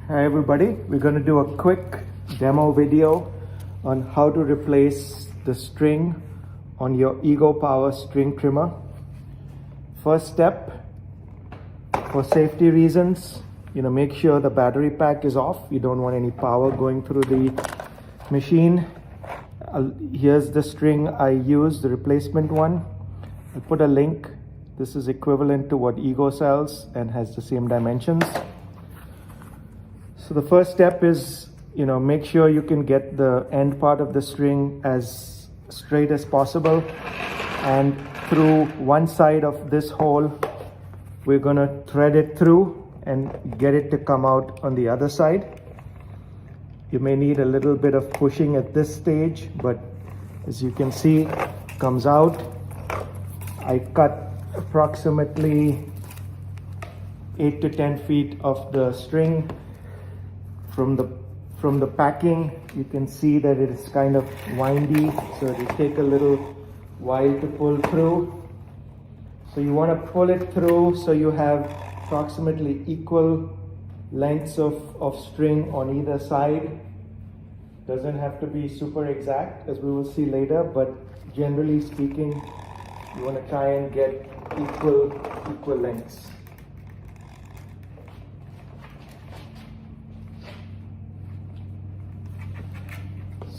Hi everybody, we're going to do a quick demo video on how to replace the string on your Ego Power string trimmer. First step, for safety reasons, make sure the battery pack is off. You don't want any power going through the machine. Here's the string I use, the replacement one. I'll put a link. This is equivalent to what Ego sells and has the same dimensions. So the first step is, make sure you can get the end part of the string as straight as possible. And through one side of this hole, we're going to thread it through and get it to come out on the other side. You may need a little bit of pushing at this stage, but as you can see, it comes out. I cut approximately 8 to 10 feet of the string. From the packing, you can see that it is kind of windy, so it will take a little while to pull through. So you want to pull it through so you have approximately equal lengths of string on either side. Doesn't have to be super exact, as we will see later, but generally speaking, you want to try and get equal lengths.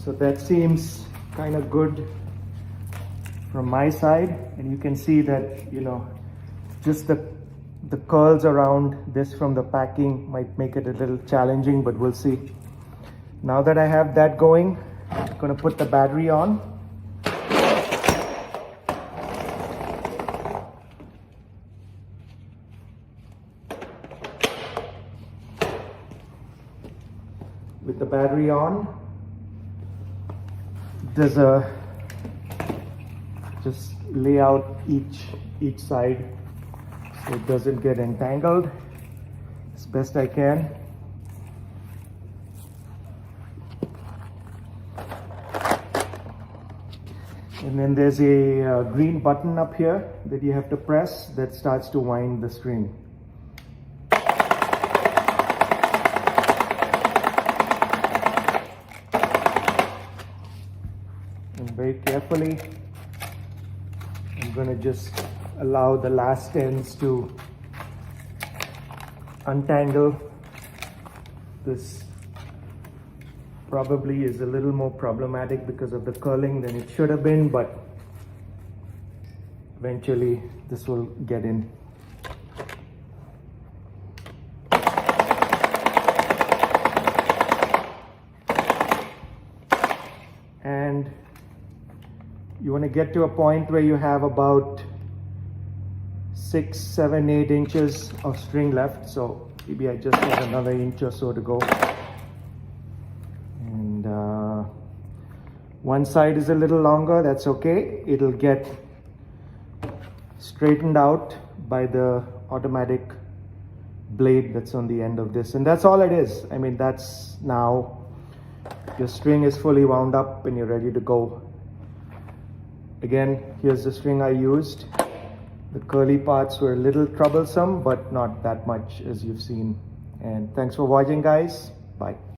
So that seems kind of good from my side, and you can see that just the curls around this from the packing might make it a little challenging, but we'll see. Now that I have that going, I'm going to put the battery on. With the battery on, there's just lay out each side so it doesn't get entangled as best I can. And then there's a green button up here that you have to press that starts to wind the string. And very carefully, I'm going to just allow the last ends to untangle. This probably is a little more problematic because of the curling than it should have been, but eventually this will get in. And you want to get to a point where you have about 6, 7, 8 inches of string left. So maybe I just have another inch or so to go. And one side is a little longer, that's okay. It'll get straightened out by the automatic blade that's on the end of this. And that's all it is. I mean, that's now your string is fully wound up and you're ready to go. Again, here's the string I used. The curly parts were a little troublesome, but not that much as you've seen. And thanks for watching, guys. Bye.